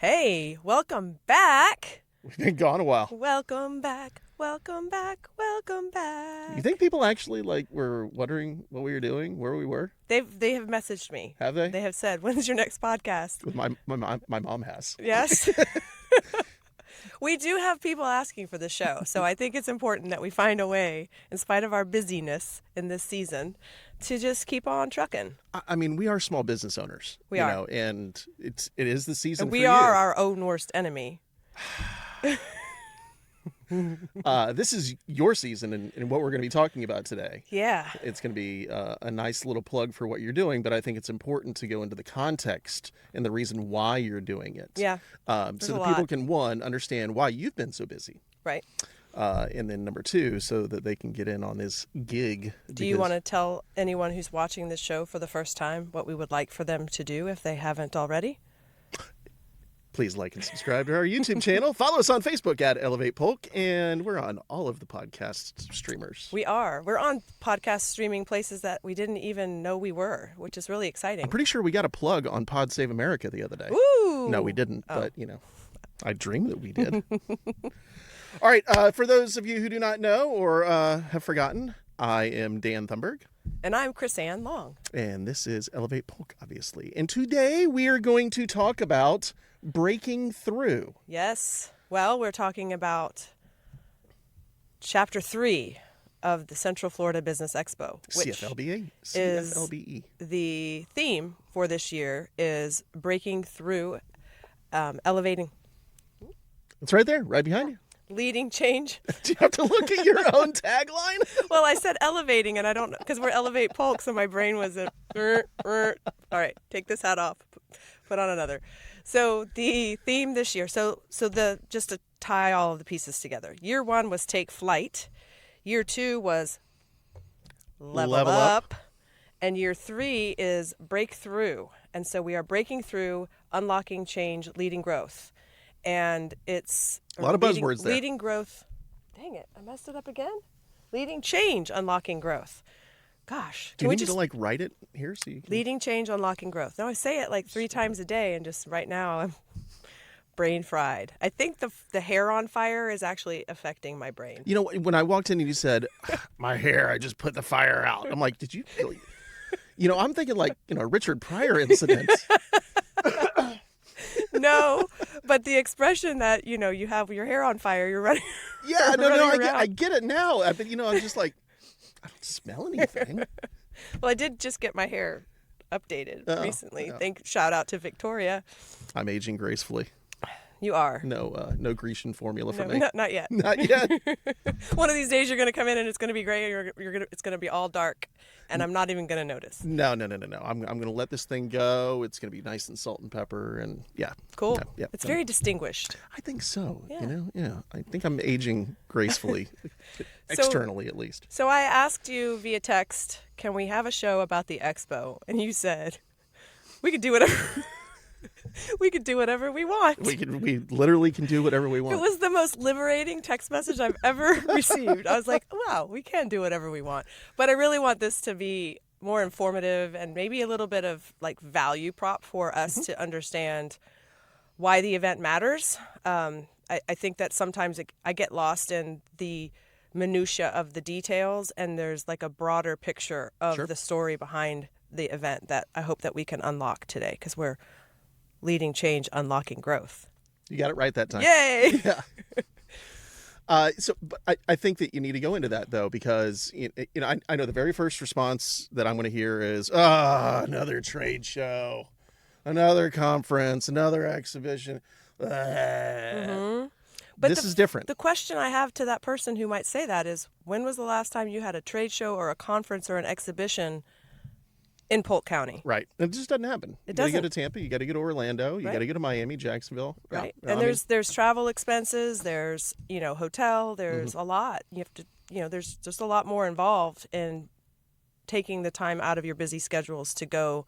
Hey, welcome back. We've been gone a while. Welcome back. Welcome back. Welcome back. You think people actually were wondering what we were doing, where we were? They have messaged me. Have they? They have said, "When's your next podcast?" With my mom has. Yes. We do have people asking for the show, so I think it's important that we find a way, in spite of our busyness in this season, to just keep on trucking. I mean, we are small business owners. We are. You know, and it is the season And for we you. are our own worst enemy. This is your season and what we're going to be talking about today. Yeah. It's going to be a nice little plug for what you're doing, but I think it's important to go into the context and the reason why you're doing it. Yeah. So that people can, one, understand why you've been so busy. Right. And then number two, so that they can get in on this gig. Do you want to tell anyone who's watching this show for the first time what we would like for them to do if they haven't already? Please like and subscribe to our YouTube channel. Follow us on Facebook at ElevatePolk, and we're on all of the podcast streamers. We are. We're on podcast streaming places that we didn't even know we were, which is really exciting. I'm pretty sure we got a plug on Pod Save America the other day. Woo! No, we didn't, but, I dream that we did. All right, for those of you who do not know or have forgotten, I am Dan Thunberg. And I'm Chrissanne Long. And this is ElevatePolk, obviously. And today we are going to talk about breaking through. Yes. Well, we're talking about Chapter 3 of the Central Florida Business Expo, which CFLBE. The theme for this year is breaking through, elevating. It's right there, right behind you. Leading change. Do you have to look at your own tagline? Well, I said elevating, and I don't know, because we're ElevatePolk, so my brain was all right, take this hat off, put on another. So the theme this year, just to tie all of the pieces together. Year 1 was take flight. Year 2 was level up. And year 3 is breakthrough. And so we are breaking through, unlocking change, leading growth. And it's a lot of buzzwords there. Leading growth. Dang it, I messed it up again. Leading change, unlocking growth. Gosh. Do you need to write it here so you can... Leading change, unlocking growth. No, I say it 3 times a day, and just right now I'm brain fried. I think the hair on fire is actually affecting my brain. You know, when I walked in and you said, my hair, I just put the fire out. I'm like, did you really? I'm thinking Richard Pryor incident. No, but the expression that, you have your hair on fire, you're running. Yeah, I get it now. But, I'm just like, I don't smell anything. Well, I did just get my hair updated recently. Yeah. Shout out to Victoria. I'm aging gracefully. You are. No Grecian formula for me. Not yet. Not yet. One of these days you're going to come in and it's going to be gray. It's going to be all dark, and I'm not even going to notice. No. I'm going to let this thing go. It's going to be nice and salt and pepper, and yeah. Cool. Yeah. It's very distinguished. I think so. Yeah. I think I'm aging gracefully, externally at least. So I asked you via text, can we have a show about the expo? And you said, we could do whatever. We could do whatever we want. We literally can do whatever we want. It was the most liberating text message I've ever received. I was like, wow, we can do whatever we want. But I really want this to be more informative and maybe a little bit of value prop for us to understand why the event matters. I think that sometimes I get lost in the minutia of the details, and there's a broader picture of the story behind the event that I hope that we can unlock today, because we're leading change, unlocking growth. You got it right that time. Yay! Yeah. But I think that you need to go into that, though, because I know the very first response that I'm going to hear is, another trade show, another conference, another exhibition. Mm-hmm. But this is different. The question I have to that person who might say that is, when was the last time you had a trade show or a conference or an exhibition in Polk County? Right. It just doesn't happen. It doesn't. You got to go to Tampa. You got to go to Orlando. You got to go to Miami, Jacksonville. Right. Yeah. And there's travel expenses. There's, hotel. There's a lot. You have to, there's just a lot more involved in taking the time out of your busy schedules to go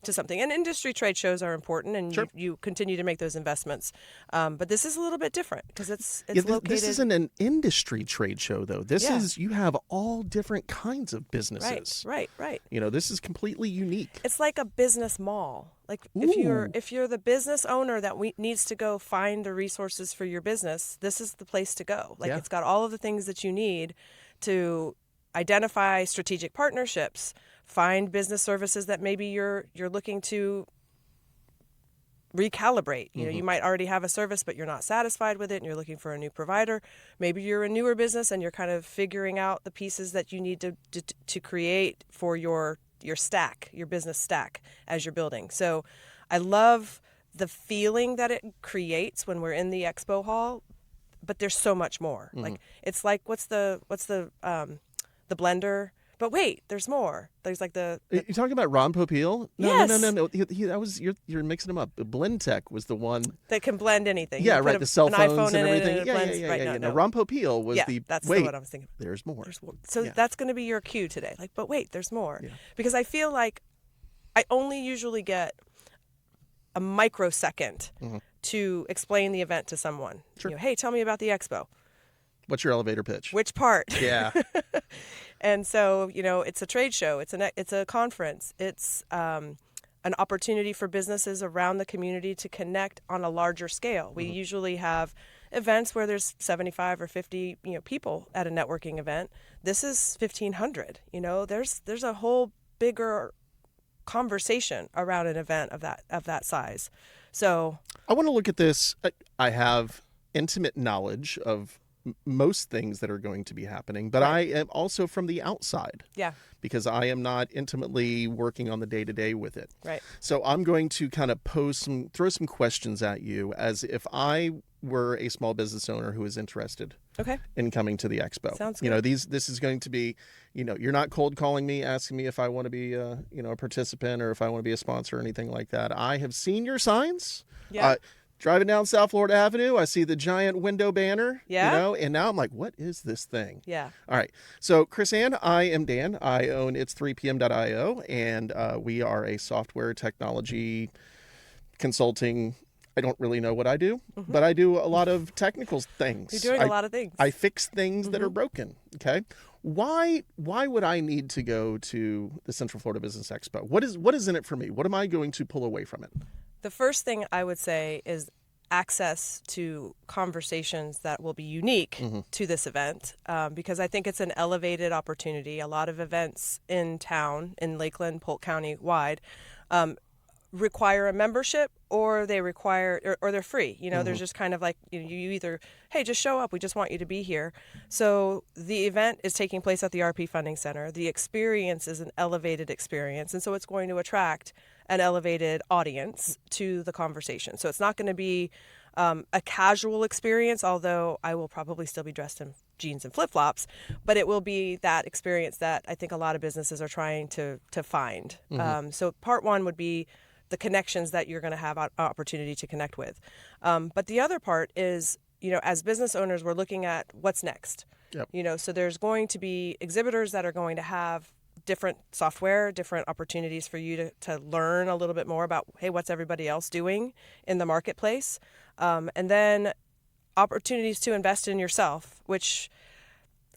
to something. And industry trade shows are important, and Sure. you continue to make those investments. But this is a little bit different because it's located. This isn't an industry trade show, though. This Yeah. is, you have all different kinds of businesses. Right. This is completely unique. It's like a business mall. Like Ooh. if you're the business owner that needs to go find the resources for your business, this is the place to go. Like Yeah. it's got all of the things that you need to identify strategic partnerships, find business services that maybe you're looking to recalibrate. You know, you might already have a service, but you're not satisfied with it and you're looking for a new provider. Maybe you're a newer business and you're kind of figuring out the pieces that you need to create for your stack, your business stack as you're building. So I love the feeling that it creates when we're in the expo hall, but there's so much more. Like it's like what's the blender? But wait, there's more. There's like the You're talking about Ron Popeil? No, Yes. no. That was you're mixing them up. Blend Tech was the one. that can blend anything. Yeah, You put right. The cell an phones iPhone and in it everything. it Yeah, blends. yeah. Right, No, Ron Popeil was yeah, the. that's wait, what I was thinking. there's more. So Yeah. that's going to be your cue today. Like, but wait, there's more. Yeah. Because I feel like I only usually get a microsecond to explain the event to someone. Sure. You know, hey, tell me about the expo. What's your elevator pitch? Which part? Yeah. And so, it's a trade show. It's a conference. It's an opportunity for businesses around the community to connect on a larger scale. We usually have events where there's 75 or 50, people at a networking event. This is 1,500. There's a whole bigger conversation around an event of that size. So I want to look at this. I have intimate knowledge of most things that are going to be happening, but I am also from the outside. Yeah. Because I am not intimately working on the day-to-day with it. Right. So I'm going to kind of throw some questions at you as if I were a small business owner who is interested in coming to the expo. Sounds good. This is going to be, you're not cold calling me, asking me if I want to be a participant or if I want to be a sponsor or anything like that. I have seen your signs. Yeah. Driving down South Florida Avenue, I see the giant window banner, Yeah. and now I'm like, what is this thing? Yeah. All right. So, Chrissanne, I am Dan. I own It's3PM.io, and we are a software technology consulting. I don't really know what I do, but I do a lot of technical things. You're doing a lot of things. I fix things that are broken. Okay. Why would I need to go to the Central Florida Business Expo? What is in it for me? What am I going to pull away from it? The first thing I would say is access to conversations that will be unique to this event, because I think it's an elevated opportunity. A lot of events in town, in Lakeland, Polk County wide, require a membership, or they require, or they're free. There's just kind of like, you either, hey, just show up. We just want you to be here. So the event is taking place at the RP Funding Center. The experience is an elevated experience. And so it's going to attract an elevated audience to the conversation. So it's not going to be a casual experience, although I will probably still be dressed in jeans and flip-flops, but it will be that experience that I think a lot of businesses are trying to find. So part one would be the connections that you're going to have an opportunity to connect with. But the other part is, as business owners, we're looking at what's next. Yep. So there's going to be exhibitors that are going to have different software, different opportunities for you to learn a little bit more about, hey, what's everybody else doing in the marketplace? And then opportunities to invest in yourself, which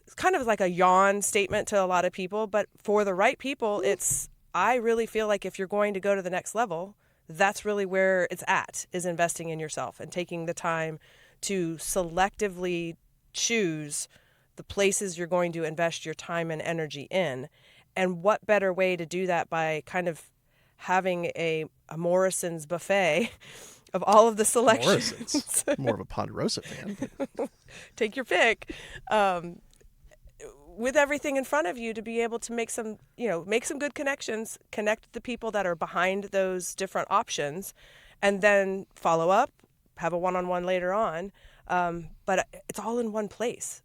is kind of like a yawn statement to a lot of people, but for the right people, I really feel like if you're going to go to the next level, that's really where it's at, is investing in yourself and taking the time to selectively choose the places you're going to invest your time and energy in. And what better way to do that by kind of having a Morrison's buffet of all of the selections. Morrison's. More of a Ponderosa fan. Take your pick. With everything in front of you to be able to make some good connections, connect the people that are behind those different options, and then follow up, have a one-on-one later on. But it's all in one place.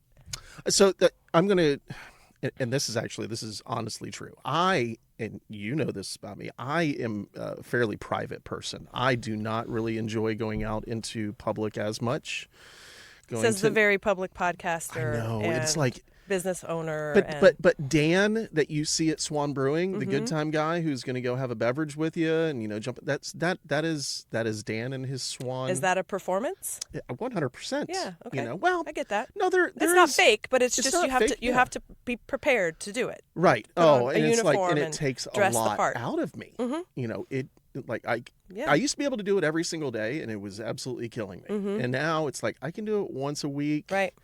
So I'm going to, and this is honestly true. And you know this about me, I am a fairly private person. I do not really enjoy going out into public as much. Says the very public podcaster. I know. And It's like, business owner. But Dan that you see at Swan Brewing, the good time guy who's going to go have a beverage with you and jump. That is Dan and his Swan. Is that a performance? 100%. Yeah. Okay. Well, I get that. No, it's not fake, but it's just you have to be prepared to do it. Right. Put and a it's like, uniform and it takes a lot out of me. It like I used to be able to do it every single day, and it was absolutely killing me. And now it's like I can do it once a week. Right.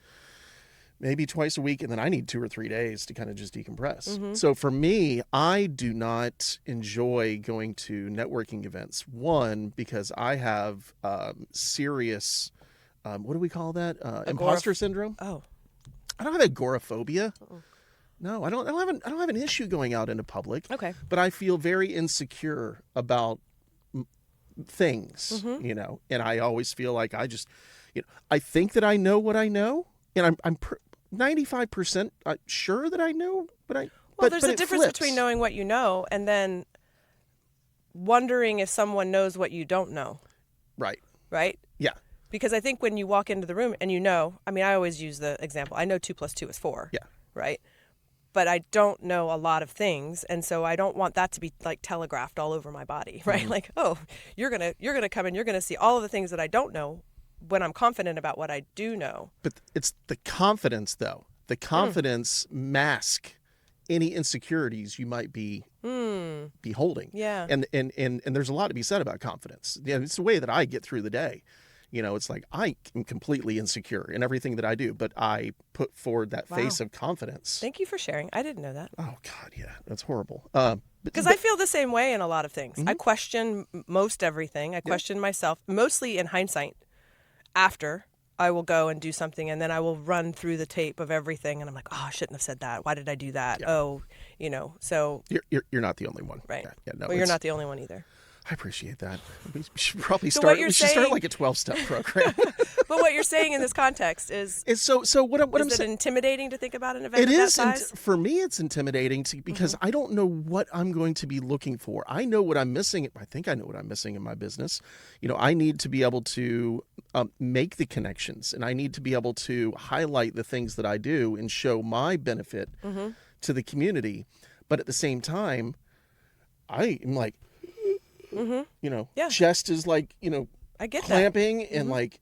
Maybe twice a week, and then I need 2 or 3 days to kind of just decompress. So for me, I do not enjoy going to networking events. One, because I have serious, what do we call that? Imposter syndrome. Oh, I don't have agoraphobia. No, I don't have an issue going out into public. Okay. But I feel very insecure about things, and I always feel like I just, I think that I know what I know, and I'm 95% sure that I know, but there's a difference between knowing what you know and then wondering if someone knows what you don't know. Right. Right? Yeah. Because I think when you walk into the room and I always use the example, I know 2 + 2 is 4. Yeah. Right? But I don't know a lot of things, and so I don't want that to be like telegraphed all over my body, right? Like, oh, you're gonna come in, you're gonna see all of the things that I don't know when I'm confident about what I do know. But it's the confidence, though. The confidence mask any insecurities you might be holding. Yeah. And there's a lot to be said about confidence. It's the way that I get through the day. It's like I am completely insecure in everything that I do, but I put forward that face of confidence. Thank you for sharing. I didn't know that. Oh, God, yeah. That's horrible. Because I feel the same way in a lot of things. I question most everything. I question myself, mostly in hindsight. After I will go and do something, and then I will run through the tape of everything, and I'm like, oh, I shouldn't have said that. Why did I do that? Yeah. Oh, so you're not the only one, right? Yeah, no, well, you're not the only one either. I appreciate that. We should probably start. We should start like a 12-step program. But what you're saying in this context is so. What I'm saying. Is it intimidating to think about an event of that size? For me, it's intimidating because I don't know what I'm going to be looking for. I know what I'm missing. I think I know what I'm missing in my business. I need to be able to make the connections, and I need to be able to highlight the things that I do and show my benefit to the community. But at the same time, I am like. Chest is like, I get clamping and like,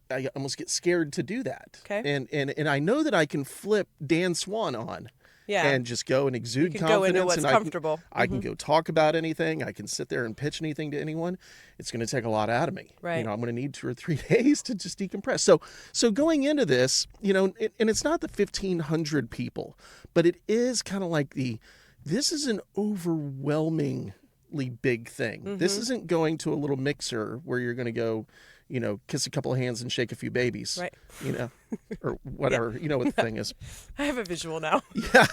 I almost get scared to do that. Okay. And I know that I can flip Dan Swan on and just go and exude confidence. Go into what's comfortable. I can go talk about anything. I can sit there and pitch anything to anyone. It's going to take a lot out of me. Right. I'm going to need 2 or 3 days to just decompress. So going into this, and it's not the 1,500 people, but it is kind of like this is an overwhelming big thing. This isn't going to a little mixer where you're going to go, kiss a couple of hands and shake a few babies, right? Or whatever. You know what the thing is. I have a visual now. Yeah,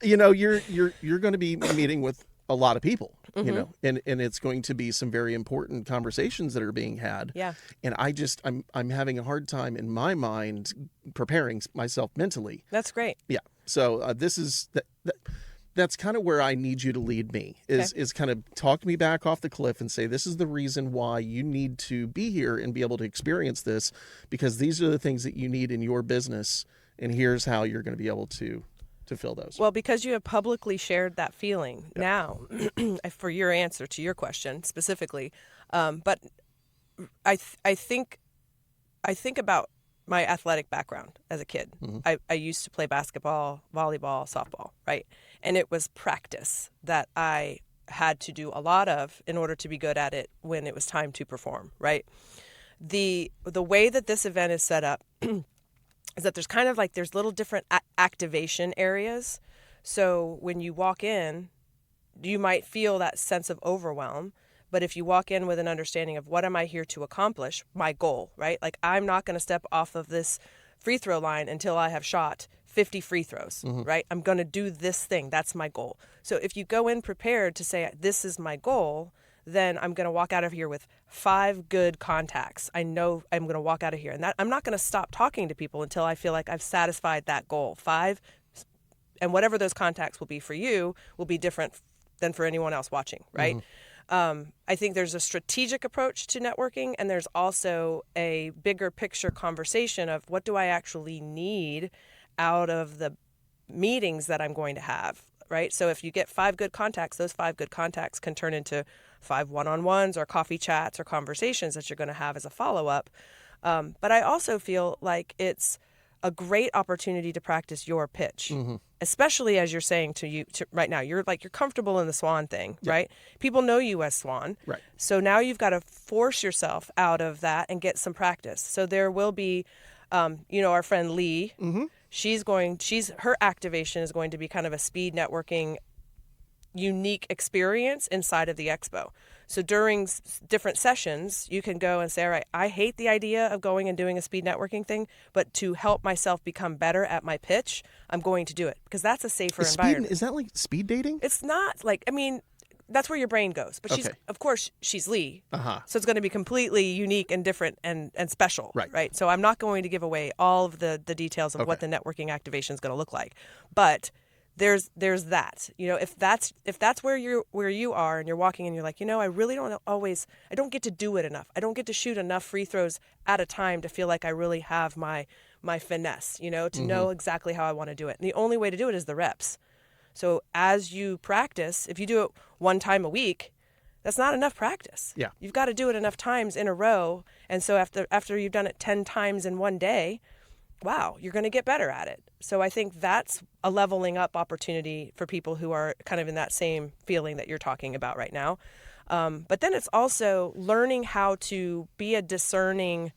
you're going to be meeting with a lot of people, and it's going to be some very important conversations that are being had. Yeah, and I'm having a hard time in my mind preparing myself mentally. That's great. Yeah. So this is that's kind of where I need you to lead me is kind of talk me back off the cliff and say, this is the reason why you need to be here and be able to experience this, because these are the things that you need in your business. And here's how you're going to be able to fill those. Well, because you have publicly shared that feeling now for your answer to your question specifically. But I think about my athletic background as a kid. I used to play basketball, volleyball, softball, right? And it was practice that I had to do a lot of in order to be good at it when it was time to perform, right? The way that this event is set up is that there's kind of like there's little different activation areas. So when you walk in, you might feel that sense of overwhelm. But if you walk in with an understanding of what am I here to accomplish, my goal, right? Like I'm not going to step off of this free throw line until I have shot 50 free throws, right? I'm going to do this thing. That's my goal. So if you go in prepared to say, this is my goal, then I'm going to walk out of here with 5 good contacts. I know I'm going to walk out of here. And that I'm not going to stop talking to people until I feel like I've satisfied that goal. 5, and whatever those contacts will be for you will be different than for anyone else watching, right? I think there's a strategic approach to networking, and there's also a bigger picture conversation of what do I actually need out of the meetings that I'm going to have, right? So if you get 5 good contacts, those 5 good contacts can turn into 5 one-on-ones or coffee chats or conversations that you're going to have as a follow-up. But I also feel like it's a great opportunity to practice your pitch, especially as you're saying right now, you're comfortable in the swan thing, right? People know you as Swan. Right. So now you've got to force yourself out of that and get some practice. So there will be, our friend Lee, her activation is going to be kind of a speed networking unique experience inside of the expo. So during different sessions, you can go and say, all right, I hate the idea of going and doing a speed networking thing, but to help myself become better at my pitch, I'm going to do it because that's a safer environment. Is that like speed dating? It's not that's where your brain goes. But she's Lee. So it's going to be completely unique and different and special. Right. So I'm not going to give away all of the details of what the networking activation is going to look like. But there's that, if that's where you are and you're walking and you're like, I really I don't get to do it enough. I don't get to shoot enough free throws at a time to feel like I really have my finesse, to know exactly how I want to do it. And the only way to do it is the reps. So as you practice, if you do it 1 time a week, that's not enough practice. Yeah. You've got to do it enough times in a row. And so after you've done it 10 times in one day, wow, you're going to get better at it. So I think that's a leveling up opportunity for people who are kind of in that same feeling that you're talking about right now. But then it's also learning how to be a discerning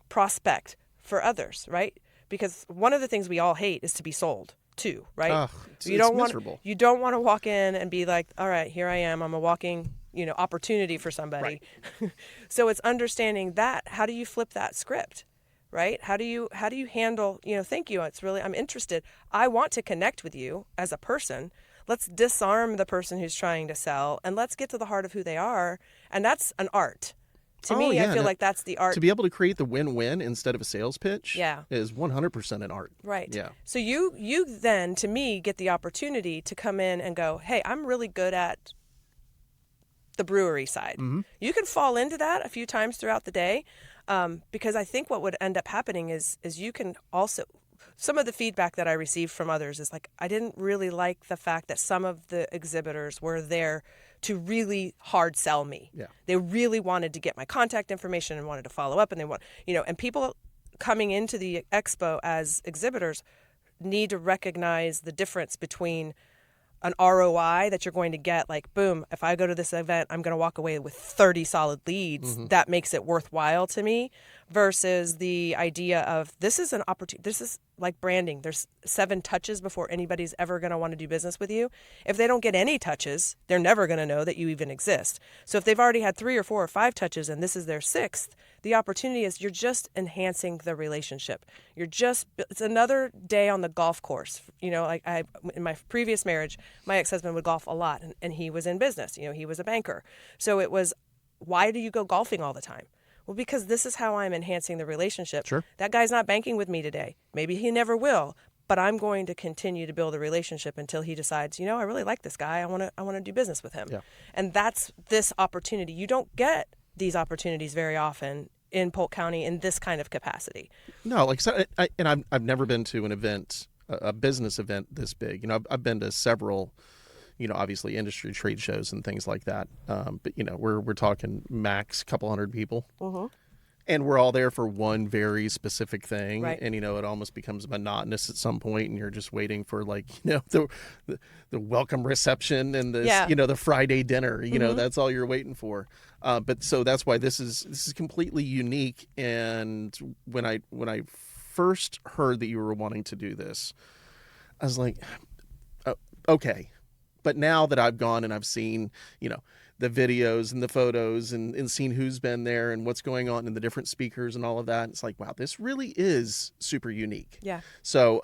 prospect for others, right? Because one of the things we all hate is to be sold too, right? It's miserable. You don't want to walk in and be like, all right, here I am. I'm a walking opportunity for somebody. Right. So it's understanding that. How do you flip that script, right? How do you handle, thank you. I'm interested. I want to connect with you as a person. Let's disarm the person who's trying to sell and let's get to the heart of who they are. And that's an art. To me, I feel like that's the art. To be able to create the win-win instead of a sales pitch is 100% an art. Right. Yeah. So you then, to me, get the opportunity to come in and go, hey, I'm really good at the brewery side. You can fall into that a few times throughout the day because I think what would end up happening is you can also, some of the feedback that I received from others is like, I didn't really like the fact that some of the exhibitors were there to really hard sell me. Yeah. They really wanted to get my contact information and wanted to follow up and they want, and people coming into the expo as exhibitors need to recognize the difference between an ROI that you're going to get, like, boom, if I go to this event, I'm going to walk away with 30 solid leads. That makes it worthwhile to me versus the idea of this is an opportunity. This is like branding. There's 7 touches before anybody's ever going to want to do business with you. If they don't get any touches, they're never going to know that you even exist. So if they've already had 3 or 4 or 5 touches and this is their 6th, the opportunity is you're just enhancing the relationship. It's another day on the golf course. Like in my previous marriage, my ex-husband would golf a lot and he was in business. He was a banker. So it was, why do you go golfing all the time? Well, because this is how I'm enhancing the relationship. Sure. That guy's not banking with me today. Maybe he never will, but I'm going to continue to build a relationship until he decides, I really like this guy. I want to do business with him. Yeah. And that's this opportunity. You don't get these opportunities very often in Polk County in this kind of capacity. No, I've never been to an event, a business event this big. I've been to several, obviously industry trade shows and things like that. But we're talking max couple hundred people, and we're all there for one very specific thing. Right. And it almost becomes monotonous at some point, and you're just waiting for the welcome reception and the Friday dinner. That's all you're waiting for. But so that's why this is completely unique. And when I first heard that you were wanting to do this, I was like, okay. But now that I've gone and I've seen, the videos and the photos and seen who's been there and what's going on and the different speakers and all of that, it's like, wow, this really is super unique. Yeah. So,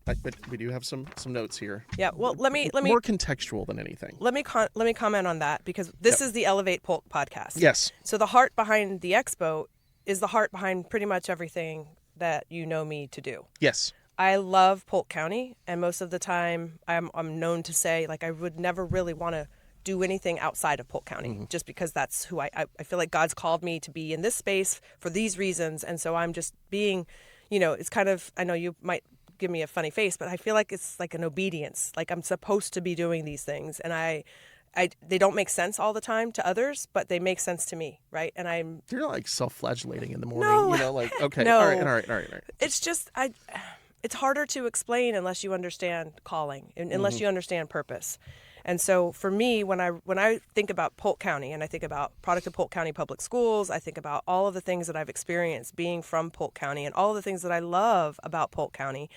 but we do have some notes here. Yeah. Well, let me more contextual than anything. Let me comment on that because this is the ElevatePolk podcast. Yes. So the heart behind the expo is the heart behind pretty much everything that you know me to do. Yes. I love Polk County, and most of the time I'm known to say, like, I would never really want to do anything outside of Polk County, just because that's who I feel like God's called me to be in this space for these reasons, and so I'm just being, it's kind of, I know you might give me a funny face, but I feel like it's like an obedience. Like I'm supposed to be doing these things. And they don't make sense all the time to others, but they make sense to me, right? And You're not like self-flagellating in the morning, No. like, okay, No. all right. It's just, it's harder to explain unless you understand calling, unless you understand purpose. And so for me, when I think about Polk County and I think about product of Polk County Public Schools, I think about all of the things that I've experienced being from Polk County and all of the things that I love about Polk County,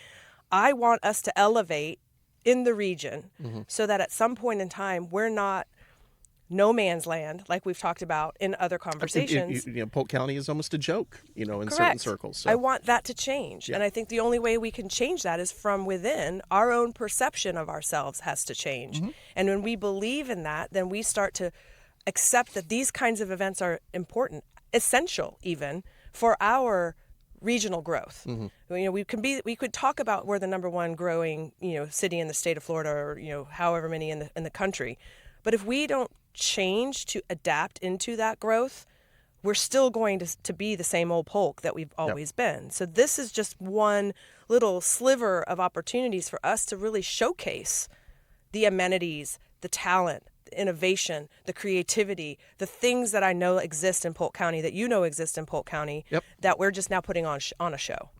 I want us to elevate in the region so that at some point in time, we're not no man's land, like we've talked about in other conversations. Polk County is almost a joke, in Correct. certain circles. So. I want that to change. Yeah. And I think the only way we can change that is from within. Our own perception of ourselves has to change. And when we believe in that, then we start to accept that these kinds of events are important, essential even, for our regional growth. We could talk about we're the number one growing, city in the state of Florida, or however many in the country. But if we don't change to adapt into that growth, we're still going to be the same old Polk that we've always been. So this is just one little sliver of opportunities for us to really showcase the amenities, the talent, the innovation, the creativity, the things that I know exist in Polk County, that exist in Polk County, that we're just now putting on a show.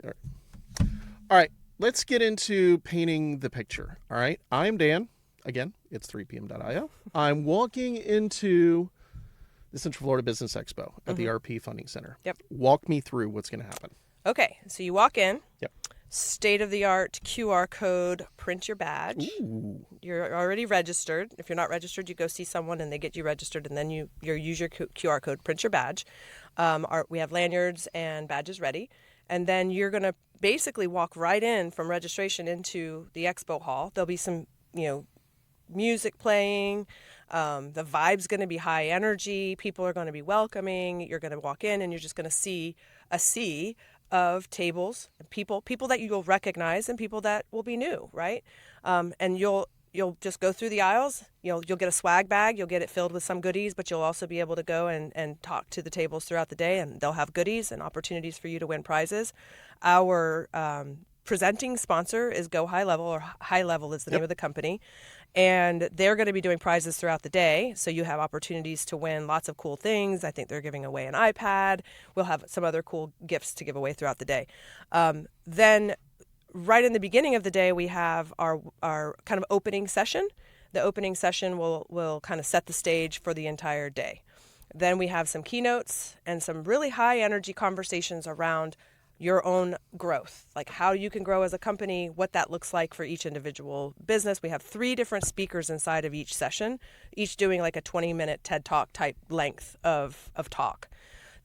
All right, let's get into painting the picture. All right, I'm Dan. Again, it's 3pm.io. I'm walking into the Central Florida Business Expo at the RP Funding Center. Walk me through what's going to happen. Okay, so you walk in. State-of-the-art QR code, print your badge. Ooh. You're already registered. If you're not registered, you go see someone and they get you registered, and then you use your QR code, print your badge. We have lanyards and badges ready. And then you're going to basically walk right in from registration into the expo hall. There'll be some, music playing. The vibe's going to be high energy. People are going to be welcoming. You're going to walk in and you're just going to see a sea of tables and people that you'll recognize and people that will be new, right? And you'll just go through the aisles. You'll get a swag bag. You'll get it filled with some goodies, but you'll also be able to go and talk to the tables throughout the day, and they'll have goodies and opportunities for you to win prizes. Our presenting sponsor is Go High Level, or High Level is the name of the company. And they're going to be doing prizes throughout the day. So you have opportunities to win lots of cool things. I think they're giving away an iPad. We'll have some other cool gifts to give away throughout the day. Then right in the beginning of the day, we have our kind of opening session. The opening session will kind of set the stage for the entire day. Then we have some keynotes and some really high energy conversations around your own growth, like how you can grow as a company, what that looks like for each individual business. We have 3 different speakers inside of each session, each doing like a 20-minute TED Talk type length of talk.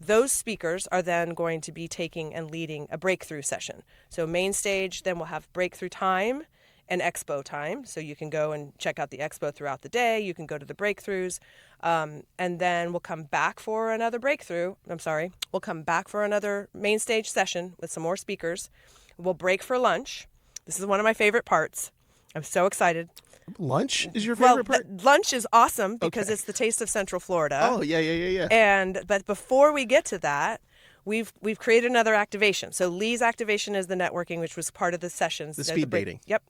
Those speakers are then going to be taking and leading a breakthrough session. So main stage, then we'll have breakthrough time and expo time. So you can go and check out the expo throughout the day. You can go to the breakthroughs. And then we'll come back for another We'll come back for another main stage session with some more speakers. We'll break for lunch. This is one of my favorite parts. I'm so excited. Lunch is your favorite part? Lunch is awesome because it's the taste of Central Florida. Oh, yeah. But before we get to that, we've created another activation. So Lee's activation is the networking, which was part of the sessions. The speed dating. Yep.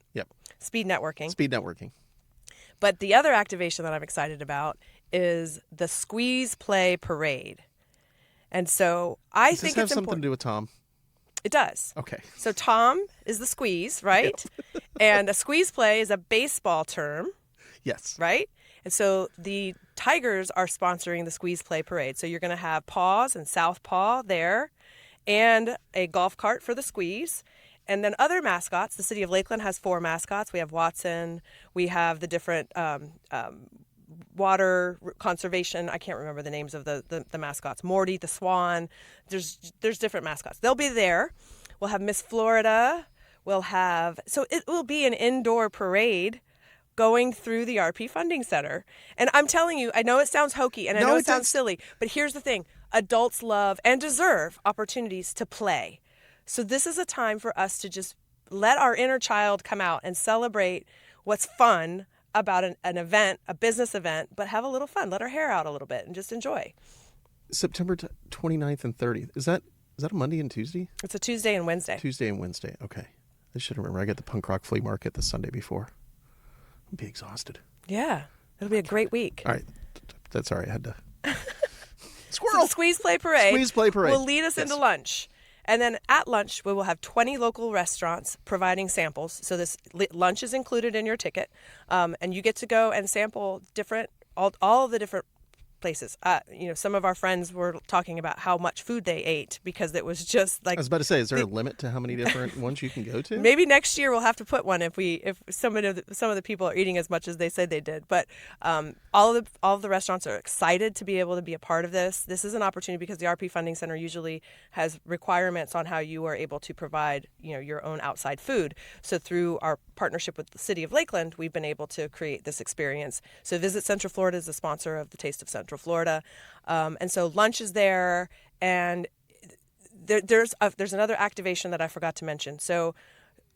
Speed networking. But the other activation that I'm excited about is the Squeeze Play Parade. And so I think it's important. Does this have something to do with Tom? It does. Okay. So Tom is the squeeze, right? Yep. And a squeeze play is a baseball term. Yes. Right? And so the Tigers are sponsoring the Squeeze Play Parade. So you're going to have Paws and Southpaw there and a golf cart for the squeeze. And then other mascots. The city of Lakeland has 4 mascots. We have Watson. We have the different water conservation. I can't remember the names of the mascots. Morty, the swan. There's different mascots. They'll be there. We'll have Miss Florida. So it will be an indoor parade going through the RP Funding Center. And I'm telling you, I know it sounds hokey and I know it sounds silly, but here's the thing. Adults love and deserve opportunities to play. So this is a time for us to just let our inner child come out and celebrate what's fun about an event, a business event, but have a little fun. Let our hair out a little bit and just enjoy. September 29th and 30th. Is that Is that a Monday and Tuesday? It's a Tuesday and Wednesday. Tuesday and Wednesday. Okay. I should remember. I got the punk rock flea market the Sunday before. I'll be exhausted. Yeah. It'll be a great week. All right. That's all right. I had to. Squirrel! So the Squeeze Play Parade. Squeeze Play Parade will lead us into lunch. And then at lunch, we will have 20 local restaurants providing samples. So this lunch is included in your ticket. And you get to go and sample all of the different places. Some of our friends were talking about how much food they ate because it was just like. I was about to say, is there a limit to how many different ones you can go to? Maybe next year we'll have to put one if some of the people are eating as much as they say they did. But all of the restaurants are excited to be able to be a part of this. This is an opportunity because the RP Funding Center usually has requirements on how you are able to provide your own outside food. So through our partnership with the City of Lakeland, we've been able to create this experience. So Visit Central Florida is the sponsor of the Taste of Central Florida, and so lunch is there, and there's another activation that I forgot to mention. So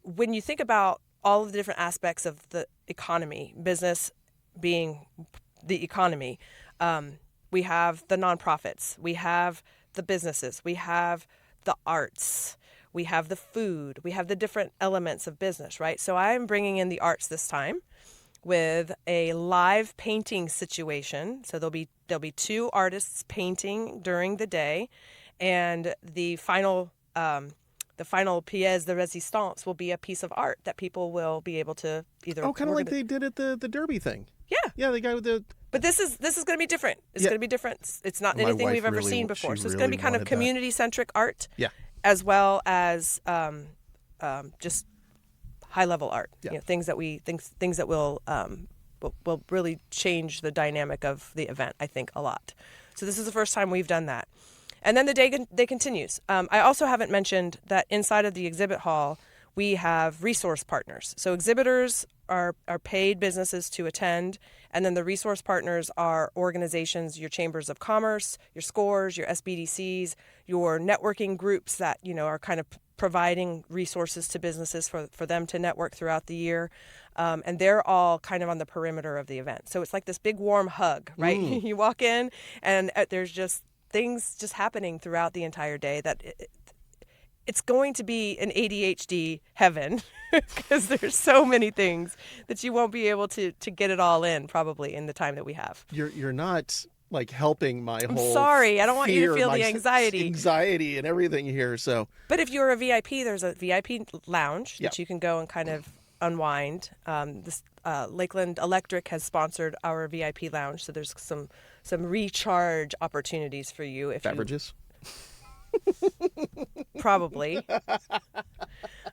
when you think about all of the different aspects of the economy, business being the economy, we have the nonprofits, we have the businesses, we have the arts, we have the food, we have the different elements of business, right? So I'm bringing in the arts this time with a live painting situation. So there'll be 2 artists painting during the day, and the final pièce de résistance will be a piece of art that people will be able to either. Oh, kind of like they did at the Derby thing. Yeah, the guy with the. But this is going to be different. It's going to be different. It's not anything we've ever seen before. So it's going to be kind of community-centric art. Yeah. As well as just high-level art. Yeah. Things that will really change the dynamic of the event. I think a lot. So this is the first time we've done that. And then the day continues. I also haven't mentioned that inside of the exhibit hall, we have resource partners. So exhibitors are paid businesses to attend, and then the resource partners are organizations, your chambers of commerce, your SCOREs, your SBDCs, your networking groups that are kind of providing resources to businesses for them to network throughout the year. And they're all kind of on the perimeter of the event. So it's like this big warm hug, right? You walk in and there's just things just happening throughout the entire day that it's going to be an ADHD heaven because there's so many things that you won't be able to get it all in probably in the time that we have. You're not like helping my whole. I'm sorry, I don't want you to feel the anxiety and everything here. So, but if you're a VIP, there's a VIP lounge that you can go and kind of unwind. This Lakeland Electric has sponsored our VIP lounge, so there's some recharge opportunities for you if beverages. Probably.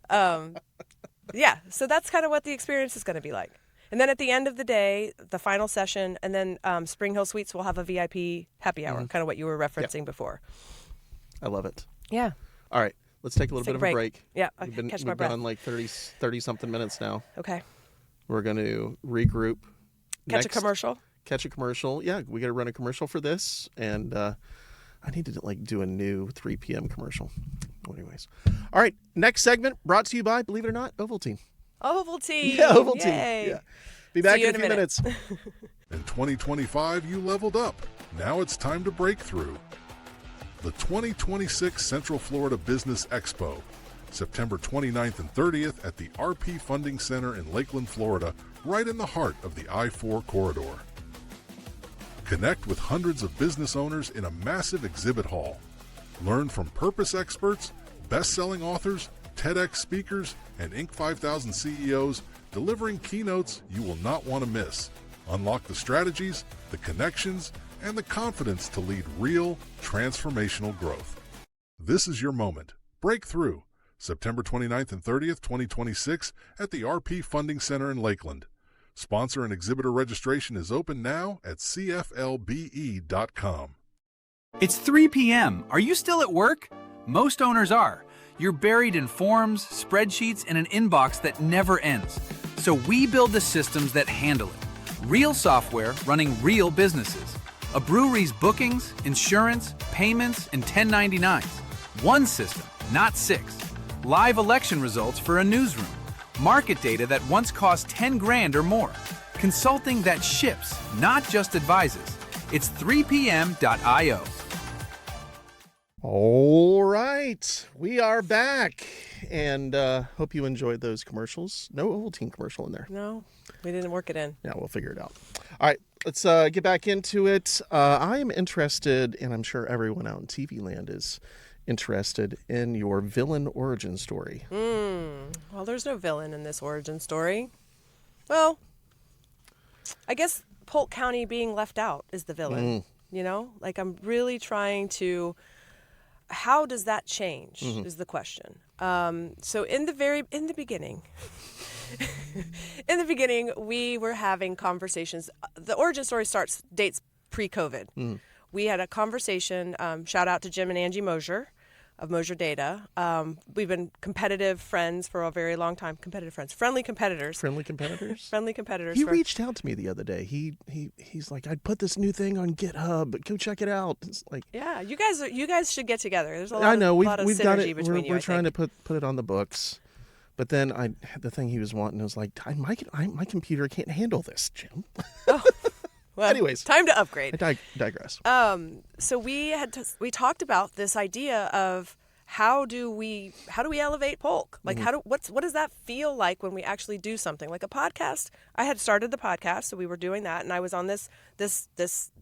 So that's kind of what the experience is going to be like. And then at the end of the day, the final session, and then Spring Hill Suites will have a VIP happy hour, kind of what you were referencing before. I love it. Yeah. All right. Let's take a little bit of a break. Yeah, we've my breath. Gone like 30-something minutes now. Okay. We're going to regroup. Catch a commercial. Yeah, we got to run a commercial for this, and I need to do a new 3 p.m. commercial. Anyways. All right, next segment brought to you by, believe it or not, Ovaltine. Ovaltine. Yeah, Ovaltine. Yay. Yeah. Be back in a few minutes. In 2025, you leveled up. Now it's time to break through. The 2026 Central Florida Business Expo, September 29th and 30th at the RP Funding Center in Lakeland, Florida, right in the heart of the I-4 corridor. Connect with hundreds of business owners in a massive exhibit hall. Learn from purpose experts, best-selling authors, TEDx speakers, and Inc. 5000 CEOs delivering keynotes you will not want to miss. Unlock the strategies, the connections, and the confidence to lead real, transformational growth. This is your moment. Breakthrough, September 29th and 30th, 2026 at the RP Funding Center in Lakeland. Sponsor and exhibitor registration is open now at cflbe.com. It's 3 p.m. Are you still at work? Most owners are. You're buried in forms, spreadsheets, and an inbox that never ends. So we build the systems that handle it. Real software running real businesses. A brewery's bookings, insurance, payments, and 1099s. One system, not 6. Live election results for a newsroom. Market data that once cost 10 grand or more. Consulting that ships, not just advises. It's 3pm.io. All right, we are back, and hope you enjoyed those commercials. No Ovaltine commercial in there. No, we didn't work it in. Yeah, we'll figure it out. All right, let's get back into it. I am interested, and I'm sure everyone out in TV land is interested in your villain origin story. Well, there's no villain in this origin story. Well, I guess Polk County being left out is the villain. You know, like I'm really trying to. How does that change is the question. So in the beginning, we were having conversations. The origin story dates pre-COVID. We had a conversation, shout out to Jim and Angie Mosier of Mosier Data. We've been competitive friends for a very long time. Friendly competitors. Friendly competitors? Friendly competitors. He reached out to me the other day. He's like, I'd put this new thing on GitHub. Go check it out. It's like, yeah, you guys should get together. There's a lot, I know, lot of we've synergy got it. between you. We're trying to put it on the books. But then the thing he was wanting was like, my computer can't handle this, Jim. Oh. Well, anyways, time to upgrade. I digress. So we talked about this idea of how do we elevate Polk? Like what does that feel like when we actually do something like a podcast? I had started the podcast, so we were doing that, and I was on this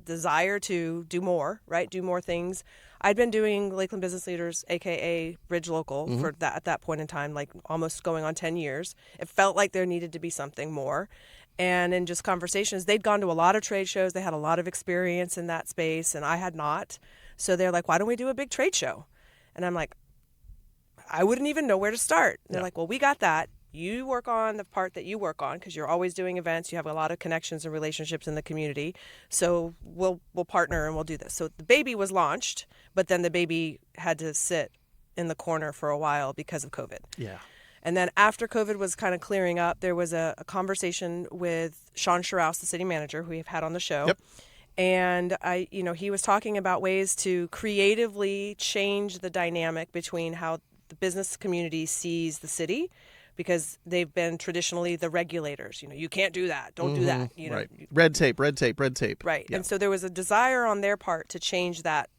desire to do more, right? Do more things. I'd been doing Lakeland Business Leaders, aka Bridge Local, for that at that point in time, like almost going on 10 years. It felt like there needed to be something more. And in just conversations, they'd gone to a lot of trade shows. They had a lot of experience in that space, and I had not. So they're like, why don't we do a big trade show? And I'm like, I wouldn't even know where to start. And they're like, well, we got that. You work on the part that you work on because you're always doing events. You have a lot of connections and relationships in the community. So we'll partner and we'll do this. So the baby was launched, but then the baby had to sit in the corner for a while because of COVID. Yeah. And then after COVID was kind of clearing up, there was a conversation with Sean Scharouse, the city manager, who we've had on the show. Yep. And he was talking about ways to creatively change the dynamic between how the business community sees the city, because they've been traditionally the regulators. You can't do that. Don't do that. Right. Red tape. Right. Yeah. And so there was a desire on their part to change that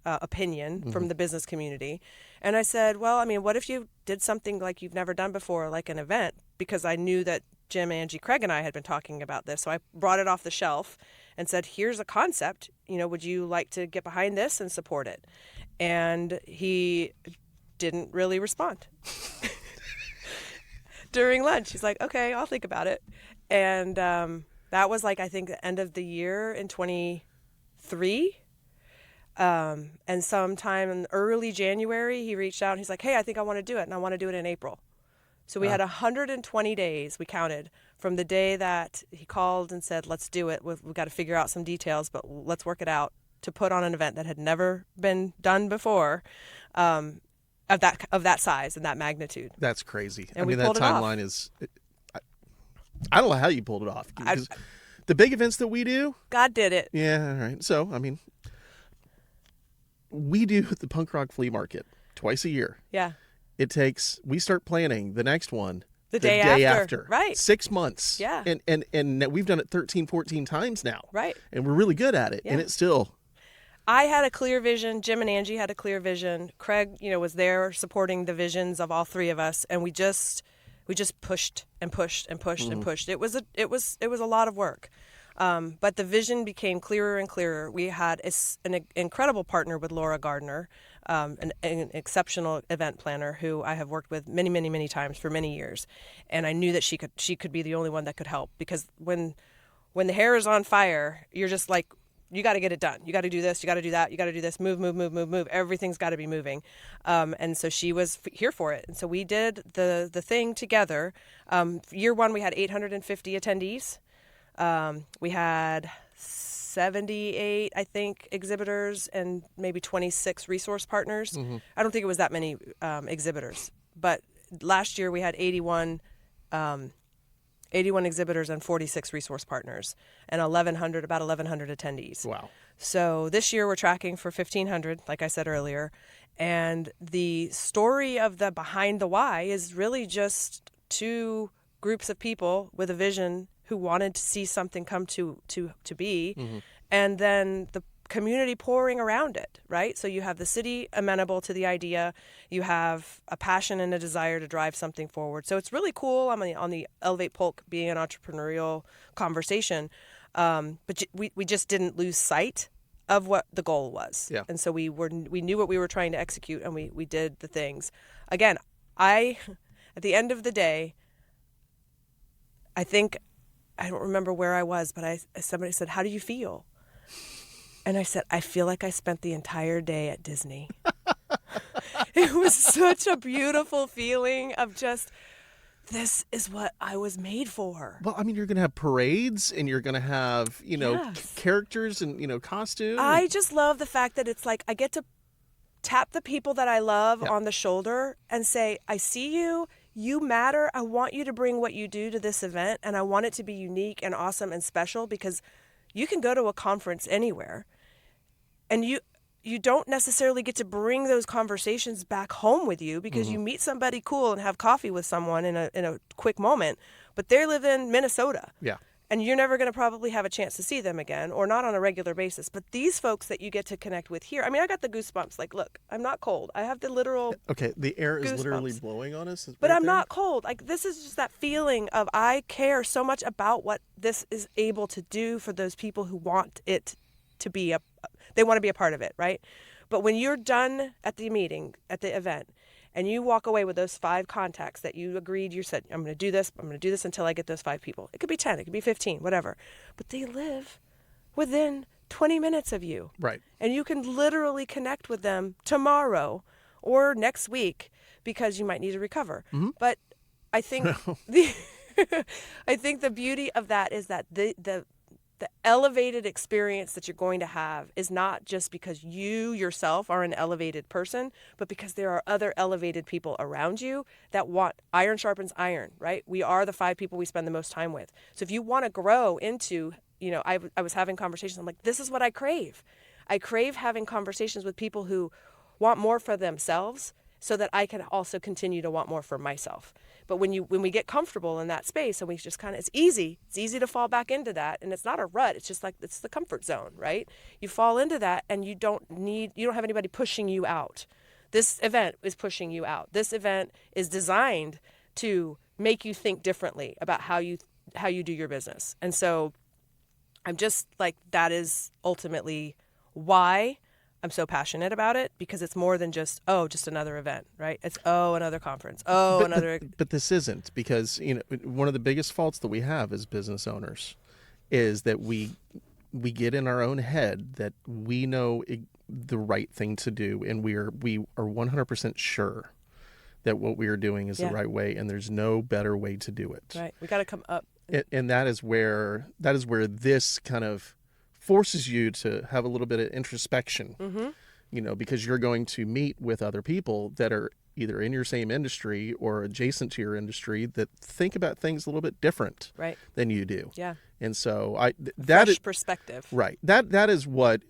opinion from the business community. And I said, well, I mean, what if you did something like you've never done before, like an event? Because I knew that Jim, Angie, Craig, and I had been talking about this. So I brought it off the shelf and said, here's a concept. Would you like to get behind this and support it? And he didn't really respond. During lunch, he's like, okay, I'll think about it. And that was like, I think, the end of the year in 23. And sometime in early January, he reached out and he's like, hey, I think I want to do it. And I want to do it in April. So we had 120 days, we counted, from the day that he called and said, let's do it. We've got to figure out some details, but let's work it out, to put on an event that had never been done before, of that size and that magnitude. That's crazy. And I mean, that timeline is, I don't know how you pulled it off. Because the big events that we do, God did it. Yeah, all right. So, I mean, we do the punk rock flea market twice a year. Yeah. We start planning the next one the day after. Right. 6 months. Yeah. And we've done it 13, 14 times now. Right. And we're really good at it. Yeah. And it's still. I had a clear vision. Jim and Angie had a clear vision. Craig, was there supporting the visions of all three of us. And we just pushed and pushed and pushed and pushed. It was a lot of work. But the vision became clearer and clearer. We had an incredible partner with Laura Gardner, an exceptional event planner who I have worked with many, many, many times for many years. And I knew that she could be the only one that could help, because when the hair is on fire, you're just like, you got to get it done. You got to do this. You got to do that. You got to do this. Move. Everything's got to be moving. And so she was here for it. And so we did the thing together. Year one, we had 850 attendees. We had 78, I think, exhibitors and maybe 26 resource partners. I don't think it was that many exhibitors. But last year we had 81 exhibitors and 46 resource partners, and about 1,100 attendees. Wow. So this year we're tracking for 1,500, like I said earlier. And the story of the behind the why is really just two groups of people with a vision who wanted to see something come to be. And then community pouring around it, right? So you have the city amenable to the idea. You have a passion and a desire to drive something forward. So it's really cool on the ElevatePolk being an entrepreneurial conversation. But we just didn't lose sight of what the goal was. Yeah. And so we knew what we were trying to execute, and we did the things. Again, at the end of the day, I don't remember where I was, but somebody said, "How do you feel?" And I said, "I feel like I spent the entire day at Disney." It was such a beautiful feeling of just, this is what I was made for. Well, I mean, you're going to have parades, and you're going to have, Yes. characters and, costume. I just love the fact that it's like I get to tap the people that I love on the shoulder and say, I see you. You matter. I want you to bring what you do to this event, and I want it to be unique and awesome and special, because you can go to a conference anywhere, and you don't necessarily get to bring those conversations back home with you, because you meet somebody cool and have coffee with someone in a quick moment, but they live in Minnesota. Yeah. And you're never going to probably have a chance to see them again, or not on a regular basis. But these folks that you get to connect with here, I mean, I got the goosebumps. Like, look, I'm not cold. I have the literal Okay, the air is literally goosebumps. blowing on us. But right I'm there. not cold. Like, this is just that feeling of, I care so much about what this is able to do for those people who want it to be they want to be a part of it, right? But when you're done at the meeting, at the event, and you walk away with those 5 contacts that you agreed, you said, I'm going to do this until I get those 5 people. It could be 10, it could be 15, whatever. But they live within 20 minutes of you. Right. And you can literally connect with them tomorrow or next week, because you might need to recover. But I think I think the beauty of that is that the elevated experience that you're going to have is not just because you yourself are an elevated person, but because there are other elevated people around you that want, iron sharpens iron, right? We are the 5 people we spend the most time with. So if you want to grow into, I was having conversations. I'm like, this is what I crave. I crave having conversations with people who want more for themselves, so that I can also continue to want more for myself. But when we get comfortable in that space, and we just it's easy to fall back into that, and it's not a rut. It's just like, it's the comfort zone, right? You fall into that, and you don't have anybody pushing you out. This event is pushing you out. This event is designed to make you think differently about how you do your business. And so I'm just like, that is ultimately why I'm so passionate about it, because it's more than just another event, right? It's another conference, another. But this isn't, because one of the biggest faults that we have as business owners is that we get in our own head that we know the right thing to do, and we are 100% sure that what we are doing is the right way, and there's no better way to do it. Right. We got to come up. And that is where this kind of forces you to have a little bit of introspection, because you're going to meet with other people that are either in your same industry or adjacent to your industry that think about things a little bit different than you do. Yeah. And so fresh perspective. Right. That is what,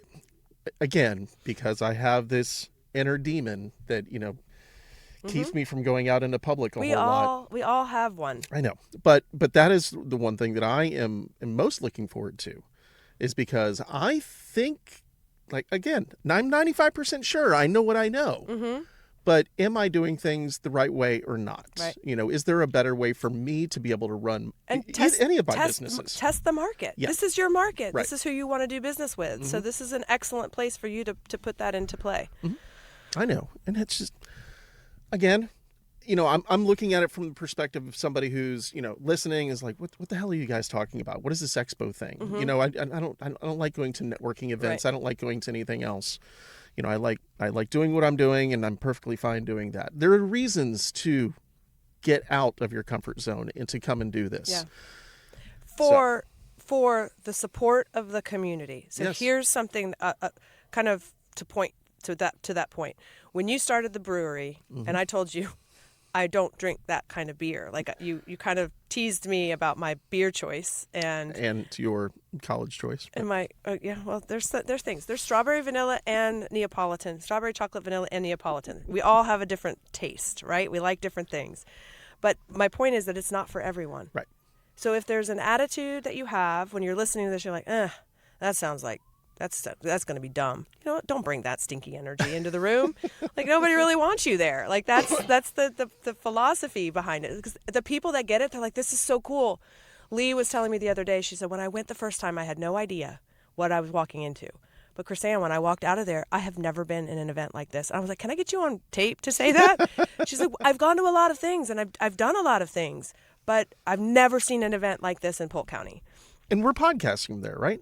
again, because I have this inner demon that, keeps me from going out into public a whole lot. We all have one. I know. But that is the one thing that I am most looking forward to. Is because I think, like, again, I'm 95% sure I know what I know. But am I doing things the right way or not? Right. Is there a better way for me to be able to run any of my businesses? Test the market. Yeah. This is your market. Right. This is who you want to do business with. So this is an excellent place for you to put that into play. I know. And it's just, again, I'm looking at it from the perspective of somebody who's, listening is like, what the hell are you guys talking about? What is this expo thing? I don't like going to networking events. Right. I don't like going to anything else. I like doing what I'm doing, and I'm perfectly fine doing that. There are reasons to get out of your comfort zone and to come and do this. Yeah. For the support of the community. So here's something kind of to point to that point. When you started the brewery, and I told you, I don't drink that kind of beer. Like, you kind of teased me about my beer choice and your college choice. And my there's things. There's strawberry vanilla and Neapolitan, strawberry chocolate vanilla and Neapolitan. We all have a different taste, right? We like different things. But my point is that it's not for everyone. Right. So if there's an attitude that you have when you're listening to this, you're like, that sounds like That's going to be dumb. You know what? Don't bring that stinky energy into the room. Like, nobody really wants you there. Like, that's the philosophy behind it. Because the people that get it, they're like, this is so cool. Lee was telling me the other day, she said, when I went the first time, I had no idea what I was walking into. But Chrissanne, when I walked out of there, I have never been in an event like this. And I was like, can I get you on tape to say that? She's like, I've gone to a lot of things and I've done a lot of things, but I've never seen an event like this in Polk County. And we're podcasting there, right?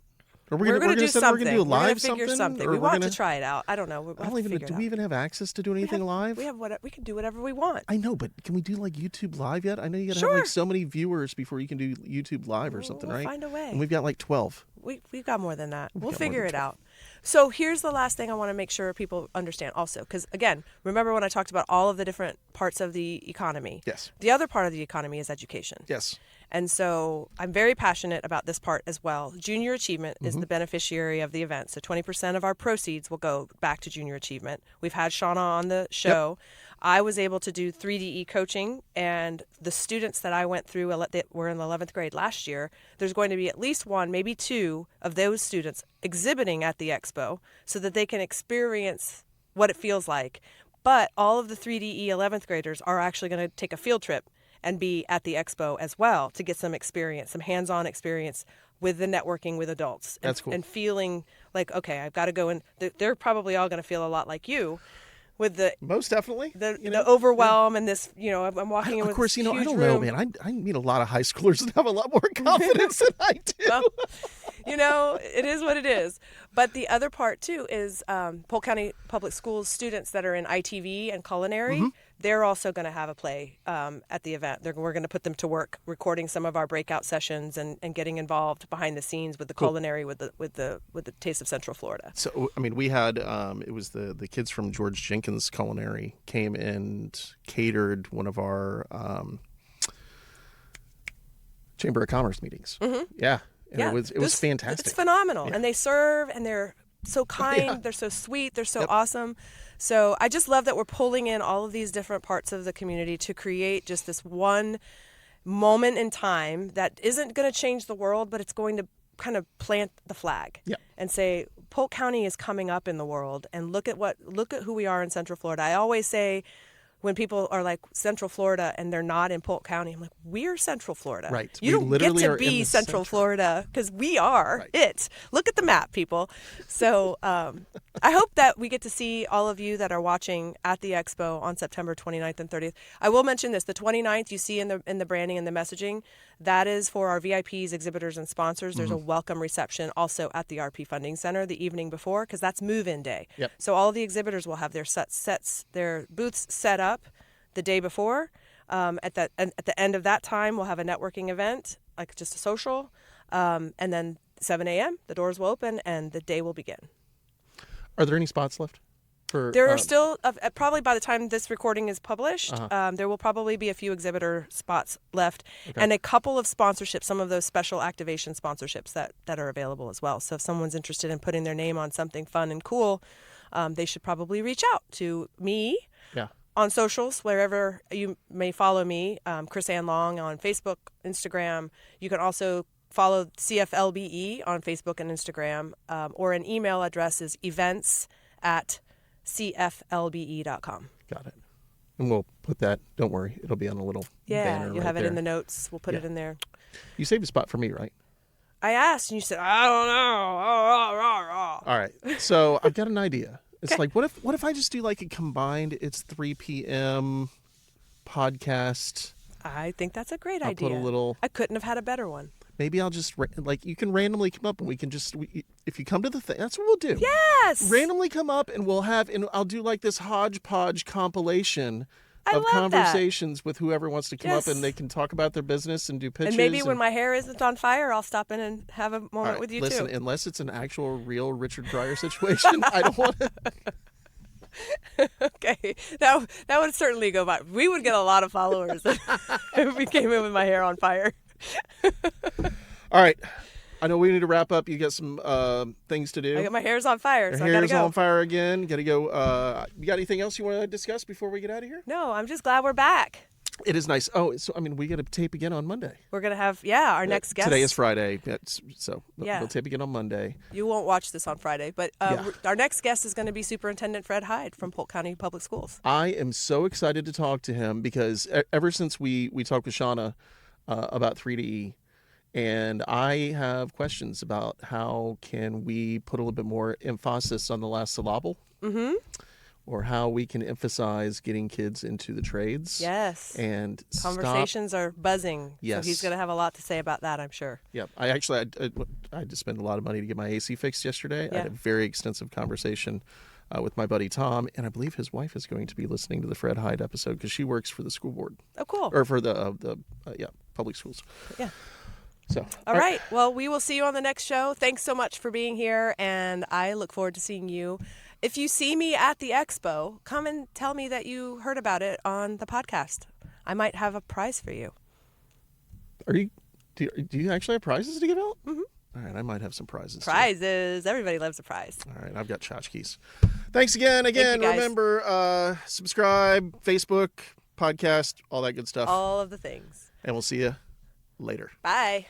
Or we're going to do something. We're going to do a live figure something. We want to try it out. I don't know. Do we even have access to do anything live? We can do whatever we want. I know, but can we do like YouTube live yet? I know you got to have like so many viewers before you can do YouTube live or something, right? We'll find a way. And we've got like 12. We've got more than that. We'll figure it out. So here's the last thing I want to make sure people understand also. Because, again, remember when I talked about all of the different parts of the economy? Yes. The other part of the economy is education. Yes. And so I'm very passionate about this part as well. Junior Achievement is the beneficiary of the event. So 20% of our proceeds will go back to Junior Achievement. We've had Shauna on the show. Yep. I was able to do 3DE coaching, and the students that I went through that were in the 11th grade last year, there's going to be at least one, maybe two of those students exhibiting at the expo so that they can experience what it feels like. But all of the 3DE 11th graders are actually going to take a field trip and be at the expo as well to get some experience, some hands-on experience with the networking with adults. That's cool. And feeling like, okay, I've got to go in. They're probably all going to feel a lot like you with the... Most definitely. The overwhelm and this, I'm walking in with this huge room. I don't know, man. I meet a lot of high schoolers that have a lot more confidence than I do. Well, it is what it is. But the other part, too, is Polk County Public Schools students that are in ITV and culinary, they're also going to have a play at the event. We're going to put them to work recording some of our breakout sessions and getting involved behind the scenes with the culinary, with the Taste of Central Florida. So, I mean, we had, it was the kids from George Jenkins Culinary came and catered one of our Chamber of Commerce meetings. Yeah. And it was fantastic. It's phenomenal. Yeah. And they serve, and they're so kind. They're so sweet. They're so awesome. So I just love that we're pulling in all of these different parts of the community to create just this one moment in time that isn't going to change the world, but it's going to kind of plant the flag and say, Polk County is coming up in the world, and look at who we are in Central Florida. I always say, when people are like Central Florida and they're not in Polk County, I'm like, we're Central Florida. Right. You don't get to be Central Florida because we are it. Look at the map, people. So I hope that we get to see all of you that are watching at the expo on September 29th and 30th. I will mention this. The 29th you see in the branding and the messaging, that is for our VIPs, exhibitors, and sponsors. There's a welcome reception also at the RP Funding Center the evening before, because that's move-in day. Yep. So all of the exhibitors will have their booths set up the day before. At the end of that time, we'll have a networking event, like just a social, and then 7 a.m. the doors will open and the day will begin. Are there any spots left? There are still, probably by the time this recording is published, there will probably be a few exhibitor spots left, and a couple of sponsorships, some of those special activation sponsorships that are available as well. So if someone's interested in putting their name on something fun and cool, they should probably reach out to me on socials, wherever you may follow me, Chrissanne Long on Facebook, Instagram. You can also follow CFLBE on Facebook and Instagram, or an email address is events@cflbe.com. Got it. And we'll put that, don't worry, it'll be on a little banner you'll have it there. in the notes. We'll put it in there. You saved a spot for me, right? I asked, and you said, I don't know. All right. So I've got an idea. It's like, what if I just do like a combined, it's 3 p.m. podcast? I think that's a great idea. Put a little... I couldn't have had a better one. Maybe I'll just, you can randomly come up and we can just, if you come to the thing, that's what we'll do. Yes! Randomly come up and I'll do like this hodgepodge compilation of conversations with whoever wants to come up, and they can talk about their business and do pitches. And maybe when my hair isn't on fire, I'll stop in and have a moment with you listen, too. Unless it's an actual real Richard Pryor situation, I don't want to. Okay, that would certainly go by. We would get a lot of followers if we came in with my hair on fire. All right. I know we need to wrap up. You got some things to do. I got my hair's on fire, so I gotta go. Your hair's on fire again. Got to go. You got anything else you want to discuss before we get out of here? No, I'm just glad we're back. It is nice. Oh, so I mean, we got to tape again on Monday. We're going to have, our next guest. Today is Friday, so Yeah. we'll tape again on Monday. You won't watch this on Friday, but Yeah. our next guest is going to be Superintendent Fred Hyde from Polk County Public Schools. I am so excited to talk to him because ever since we talked with Shauna about 3D, and I have questions about how can we put a little bit more emphasis on the last syllable. Mm-hmm. Or how we can emphasize getting kids into the trades. Yes. And conversations are buzzing. Yes. So he's going to have a lot to say about that, I'm sure. Yep. I had to spend a lot of money to get my AC fixed yesterday. Yeah. I had a very extensive conversation with my buddy Tom, and I believe his wife is going to be listening to the Fred Hyde episode because she works for the school board. Oh, cool. Or for the public schools. Yeah. So. All right. Well, we will see you on the next show. Thanks so much for being here, and I look forward to seeing you. If you see me at the expo, come and tell me that you heard about it on the podcast. I might have a prize for you. Do you actually have prizes to give out? Mm-hmm. All right, I might have some prizes. Prizes. Everybody loves a prize. All right, I've got tchotchkes. Thanks again. Thank you, guys. Remember, subscribe, Facebook, podcast, all that good stuff. All of the things. And we'll see you later. Bye.